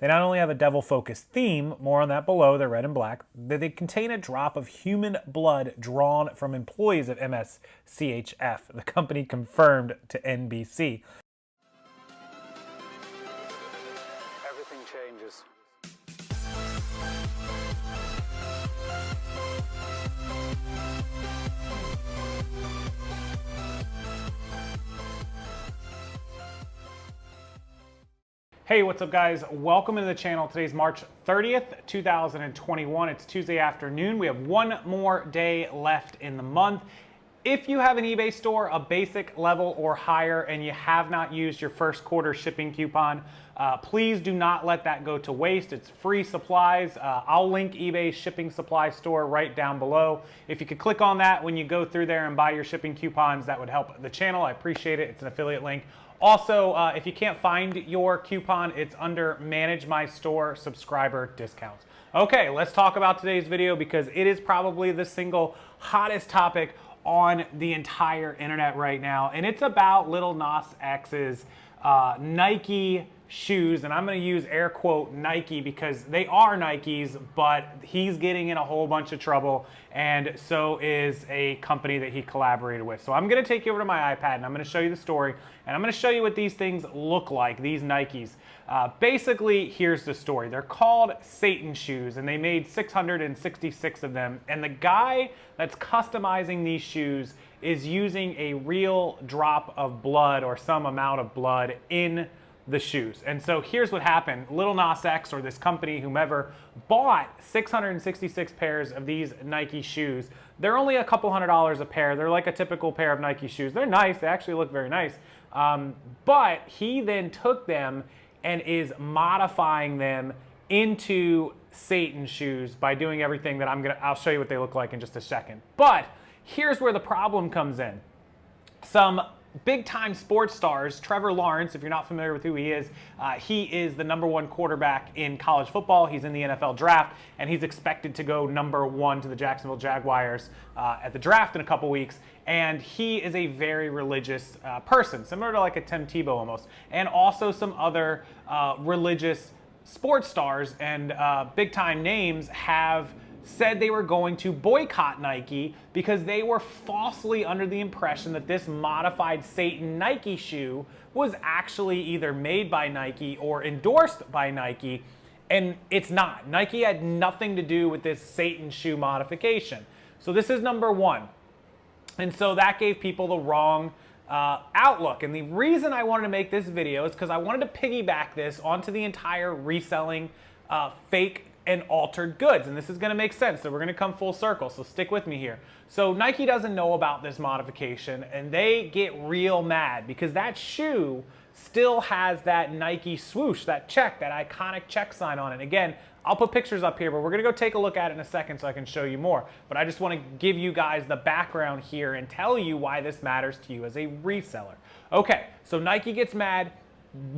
They not only have a devil-focused theme, more on that below, they're red and black, they contain a drop of human blood drawn from employees of MSCHF, the company confirmed to NBC. Everything changes. Hey, what's up guys? Welcome to the channel. Today's March 30th, 2021. It's Tuesday afternoon. We have one more day left in the month. If you have an eBay store, a basic level or higher, and you have not used your first quarter shipping coupon, please do not let that go to waste. It's free supplies. I'll link eBay's shipping supply store right down below. If you could click on that when you go through there and buy your shipping coupons, that would help the channel. I appreciate it. It's an affiliate link. Also, if you can't find your coupon, it's under Manage My Store subscriber discounts. Okay, let's talk about today's video because it is probably the single hottest topic on the entire internet right now, and it's about Lil Nas X's Nike shoes, and I'm going to use air quote Nike because they are Nikes, but he's getting in a whole bunch of trouble, and so is a company that he collaborated with. So I'm going to take you over to my iPad and I'm going to show you the story, and I'm going to show you what these things look like, these Nikes. Basically, here's the story. They're called Satan shoes, and they made 666 of them, and the guy that's customizing these shoes is using a real drop of blood or some amount of blood in the shoes. And so here's what happened. Lil Nas X, or this company, whomever, bought 666 pairs of these Nike shoes. They're only a couple $100s a pair. They're like a typical pair of Nike shoes. They're nice. They actually look very nice. But he then took them and is modifying them into Satan shoes by doing everything that I'll show you what they look like in just a second. But here's where the problem comes in. Some big-time sports stars, Trevor Lawrence, if you're not familiar with who he is the #1 quarterback in college football. He's in the NFL draft, and he's expected to go #1 to the Jacksonville Jaguars at the draft in a couple weeks. And he is a very religious person, similar to like a Tim Tebow almost, and also some other religious sports stars and big-time names have said they were going to boycott Nike because they were falsely under the impression that this modified Satan Nike shoe was actually either made by Nike or endorsed by Nike, and it's not. Nike had nothing to do with this Satan shoe modification. So this is #1. And so that gave people the wrong outlook. And the reason I wanted to make this video is because I wanted to piggyback this onto the entire reselling fake and altered goods, and this is going to make sense. So we're going to come full circle, so stick with me here. So Nike doesn't know about this modification, and they get real mad because that shoe still has that Nike swoosh, that check, that iconic check sign on it. Again, I'll put pictures up here, but we're going to go take a look at it in a second so I can show you more. But I just want to give you guys the background here and tell you why this matters to you as a reseller. Okay, so Nike gets mad.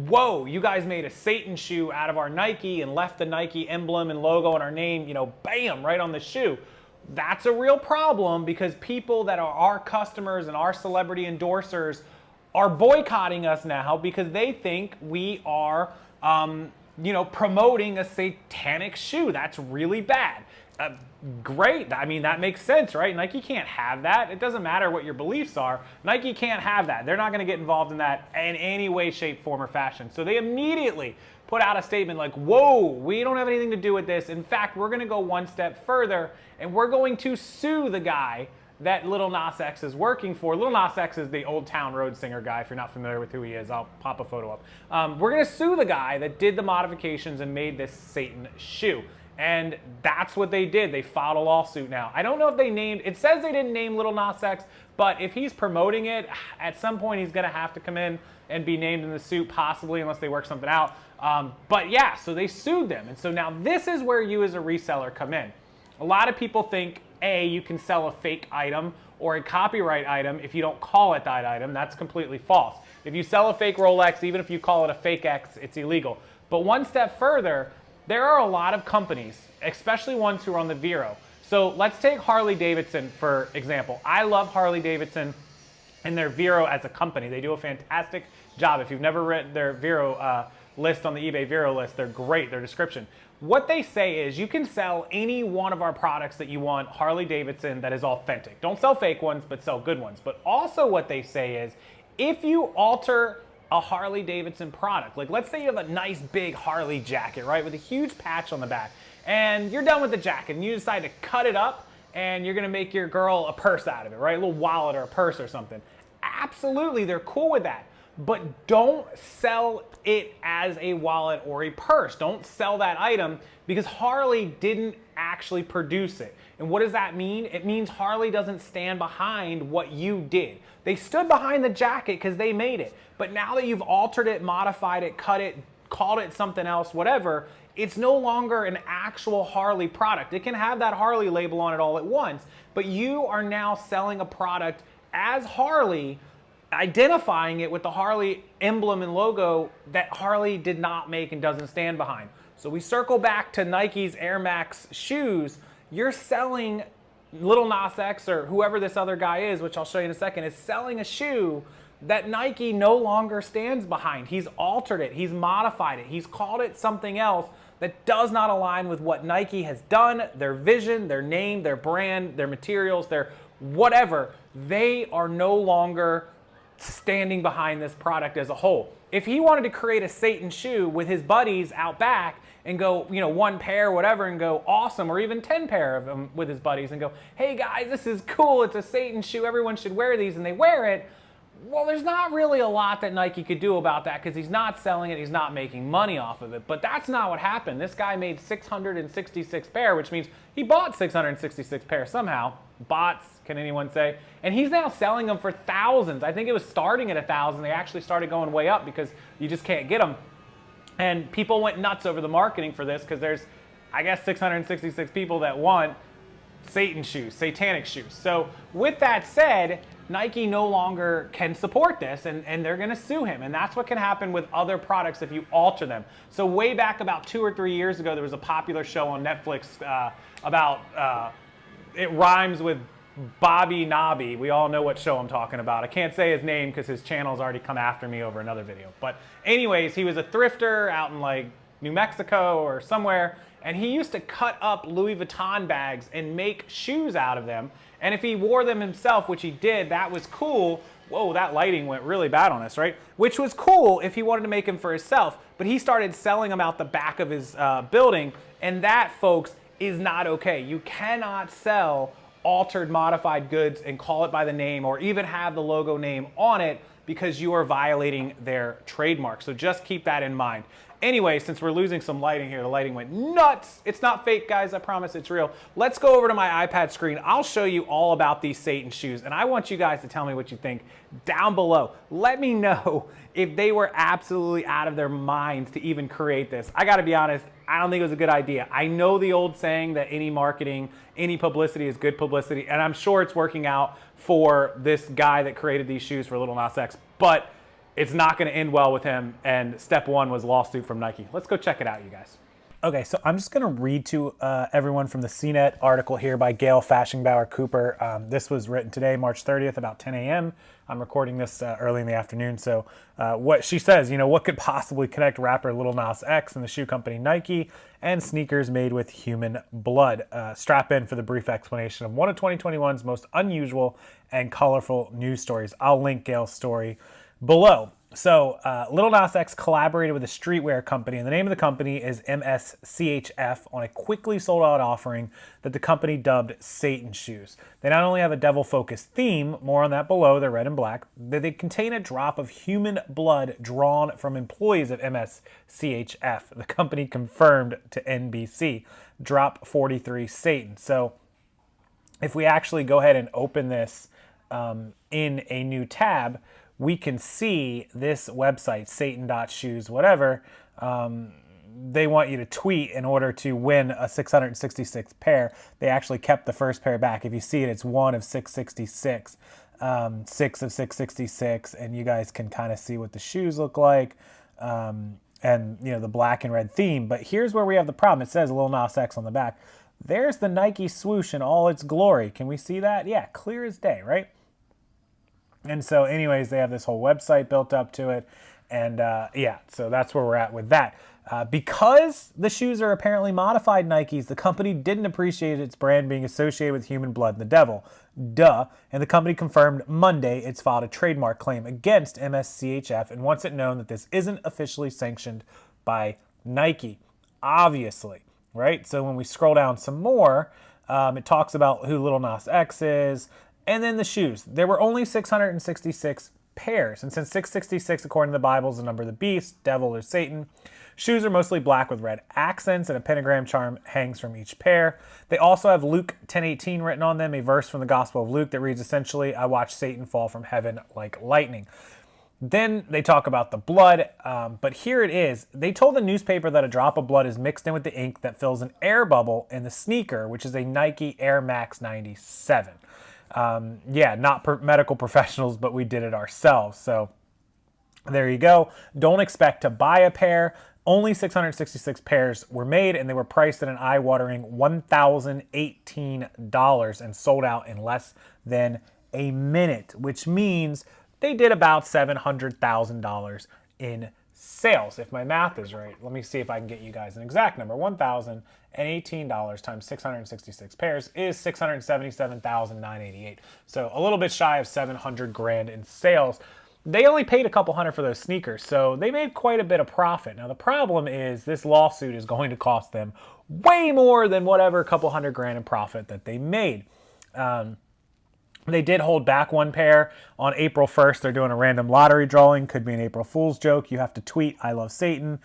Whoa, you guys made a Satan shoe out of our Nike and left the Nike emblem and logo and our name, you know, bam, right on the shoe. That's a real problem because people that are our customers and our celebrity endorsers are boycotting us now because they think we are, you know, promoting a satanic shoe. That's really bad. Great. I mean, that makes sense, right? Nike can't have that. It doesn't matter what your beliefs are. Nike can't have that. They're not going to get involved in that in any way, shape, form, or fashion. So they immediately put out a statement like, whoa, we don't have anything to do with this. In fact, we're going to go one step further, and we're going to sue the guy that Lil Nas X is working for. Lil Nas X is the Old Town Road singer guy. If you're not familiar with who he is, I'll pop a photo up. We're going to sue the guy that did the modifications and made this Satan shoe. And that's what they did. They filed a lawsuit now. I don't know if they named, it says they didn't name Lil Nas X, but if he's promoting it, at some point he's going to have to come in and be named in the suit, possibly, unless they work something out. But yeah, so they sued them. And so now this is where you as a reseller come in. A lot of people think, A, you can sell a fake item or a copyright item if you don't call it that item. That's completely false. If you sell a fake Rolex, even if you call it a fake X, it's illegal. But one step further, there are a lot of companies, especially ones who are on the Vero. So let's take Harley Davidson for example. I love Harley Davidson and their Vero as a company. They do a fantastic job. If you've never read their Vero list on the eBay Vero list. They're great, their description. What they say is you can sell any one of our products that you want, Harley Davidson, that is authentic. Don't sell fake ones, but sell good ones. But also what they say is if you alter a Harley Davidson product, like let's say you have a nice big Harley jacket, right, with a huge patch on the back, and you're done with the jacket and you decide to cut it up and you're gonna make your girl a purse out of it, right, a little wallet or a purse or something. Absolutely, they're cool with that. But don't sell it as a wallet or a purse. Don't sell that item because Harley didn't actually produce it. And what does that mean? It means Harley doesn't stand behind what you did. They stood behind the jacket because they made it. But now that you've altered it, modified it, cut it, called it something else, whatever, it's no longer an actual Harley product. It can have that Harley label on it all at once, but you are now selling a product as Harley, identifying it with the Harley emblem and logo that Harley did not make and doesn't stand behind. So we circle back to Nike's Air Max shoes. You're selling Lil Nas X or whoever this other guy is, which I'll show you in a second, is selling a shoe that Nike no longer stands behind. He's altered it, he's modified it, he's called it something else that does not align with what Nike has done, their vision, their name, their brand, their materials, their whatever. They are no longer standing behind this product as a whole. If he wanted to create a Satan shoe with his buddies out back and go, you know, one pair, whatever, and go awesome, or even 10 pair of them with his buddies and go, hey guys, this is cool, it's a Satan shoe, everyone should wear these, and they wear it, well, there's not really a lot that Nike could do about that because he's not selling it, he's not making money off of it. But that's not what happened. This guy made 666 pair, which means he bought 666 pair somehow. Bots, can anyone say? And he's now selling them for thousands. I think it was starting at 1,000. They actually started going way up because you just can't get them. And people went nuts over the marketing for this because there's, I guess, 666 people that want Satan shoes, satanic shoes. So with that said, Nike no longer can support this and they're gonna sue him. And that's what can happen with other products if you alter them. So way back about 2 or 3 years ago, there was a popular show on Netflix about, it rhymes with Bobby Nobby. We all know what show I'm talking about. I can't say his name because his channel's already come after me over another video. But anyways, he was a thrifter out in like New Mexico or somewhere, and he used to cut up Louis Vuitton bags and make shoes out of them. And if he wore them himself, which he did, that was cool. Whoa, that lighting went really bad on us, right? Which was cool if he wanted to make them for himself, but he started selling them out the back of his building, and that, folks, is not okay. You cannot sell altered, modified goods and call it by the name or even have the logo name on it because you are violating their trademark. So just keep that in mind. Anyway, since we're losing some lighting here, the lighting went nuts. It's not fake, guys, I promise it's real. Let's go over to my iPad screen. I'll show you all about these Satan shoes, and I want you guys to tell me what you think down below. Let me know if they were absolutely out of their minds to even create this. I gotta be honest, I don't think it was a good idea. I know the old saying that any marketing, any publicity is good publicity, and I'm sure it's working out for this guy that created these shoes for Lil Nas X, but it's not going to end well with him, and step one was lawsuit from Nike. Let's go check it out, you guys. Okay, so I'm just going to read to everyone from the CNET article here by Gail Fashingbauer Cooper. This was written today, March 30th, about 10 a.m. I'm recording this early in the afternoon. So what she says, you know, what could possibly connect rapper Lil Nas X and the shoe company Nike and sneakers made with human blood? Strap in for the brief explanation of one of 2021's most unusual and colorful news stories. I'll link Gail's story below. So Lil Nas X collaborated with a streetwear company, and the name of the company is MSCHF, on a quickly sold out offering that the company dubbed Satan shoes. They not only have a devil-focused theme, more on that below, they're red and black, they contain a drop of human blood drawn from employees of MSCHF. The company confirmed to NBC. Drop 43 Satan. So if we actually go ahead and open this in a new tab, we can see this website, satan.shoes, whatever. They want you to tweet in order to win a 666 pair. They actually kept the first pair back. If you see it, it's 1 of 666, 6 of 666, and you guys can kind of see what the shoes look like, and you know, the black and red theme. But here's where we have the problem. It says Lil Nas X on the back. There's the Nike swoosh in all its glory. Can we see that? Yeah, clear as day, right? And so anyways, they have this whole website built up to it. And yeah, so that's where we're at with that. Because the shoes are apparently modified Nikes, the company didn't appreciate its brand being associated with human blood and the devil. Duh. And the company confirmed Monday it's filed a trademark claim against MSCHF and wants it known that this isn't officially sanctioned by Nike. Obviously, right? So when we scroll down some more, it talks about who Lil Nas X is, and then the shoes. There were only 666 pairs, and since 666, according to the Bible, is the number of the beast, devil, or Satan, shoes are mostly black with red accents, and a pentagram charm hangs from each pair. They also have Luke 10:18 written on them, a verse from the Gospel of Luke that reads essentially, "I watched Satan fall from heaven like lightning." Then they talk about the blood, but here it is. They told the newspaper that a drop of blood is mixed in with the ink that fills an air bubble in the sneaker, which is a Nike Air Max 97. Yeah, not medical professionals, but we did it ourselves. So there you go. Don't expect to buy a pair. Only 666 pairs were made, and they were priced at an eye-watering $1,018 and sold out in less than a minute, which means they did about $700,000 in sales, if my math is right. Let me see if I can get you guys an exact number. $1,018 times 666 pairs is $677,988. So a little bit shy of 700 grand in sales. They only paid a couple hundred for those sneakers, so they made quite a bit of profit. Now the problem is this lawsuit is going to cost them way more than whatever couple hundred grand in profit that they made. They did hold back one pair on April 1st. They're doing a random lottery drawing. Could be an April Fool's joke. You have to tweet, "I love Satan."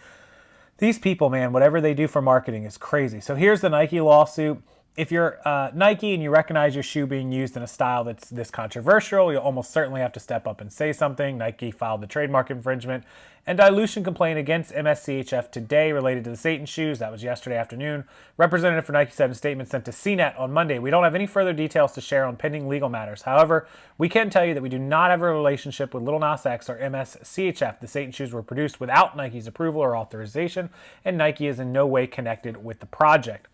These people, man, whatever they do for marketing is crazy. So here's the Nike lawsuit. If you're Nike and you recognize your shoe being used in a style that's this controversial, you'll almost certainly have to step up and say something. Nike filed the trademark infringement and dilution complaint against MSCHF today related to the Satan shoes. That was yesterday afternoon. Representative for Nike said in a statement sent to CNET on Monday, "We don't have any further details to share on pending legal matters. However, we can tell you that we do not have a relationship with Lil Nas X or MSCHF. The Satan shoes were produced without Nike's approval or authorization, and Nike is in no way connected with the project."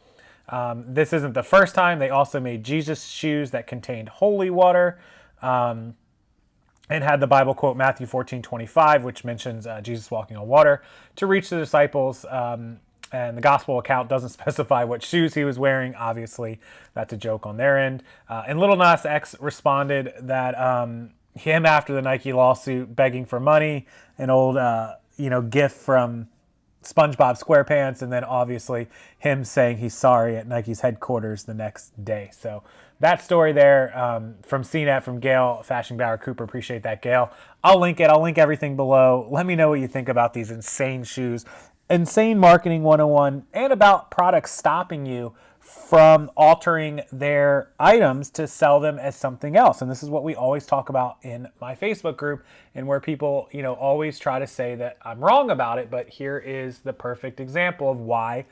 This isn't the first time. They also made Jesus shoes that contained holy water and had the Bible quote Matthew 14:25, which mentions Jesus walking on water to reach the disciples. And the gospel account doesn't specify what shoes he was wearing. Obviously, that's a joke on their end. And Lil Nas X responded that him after the Nike lawsuit begging for money, an old gift from SpongeBob SquarePants, and then obviously him saying he's sorry at Nike's headquarters the next day. So that story there from CNET, from Gail Fashion-Bauer Cooper. Appreciate that, Gail. I'll link it. I'll link everything below. Let me know what you think about these insane shoes. Insane Marketing 101, and about products stopping you from altering their items to sell them as something else. And this is what we always talk about in my Facebook group, and where people, always try to say that I'm wrong about it. But here is the perfect example of why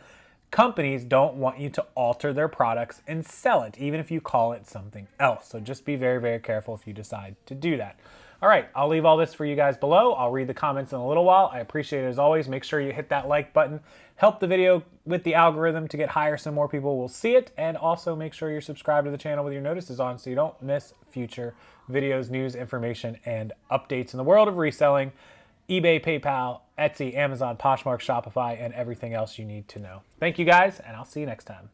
companies don't want you to alter their products and sell it, even if you call it something else. So just be very, very careful if you decide to do that. All right, I'll leave all this for you guys below. I'll read the comments in a little while. I appreciate it as always. Make sure you hit that like button. Help the video with the algorithm to get higher so more people will see it. And also make sure you're subscribed to the channel with your notices on so you don't miss future videos, news, information, and updates in the world of reselling, eBay, PayPal, Etsy, Amazon, Poshmark, Shopify, and everything else you need to know. Thank you guys, and I'll see you next time.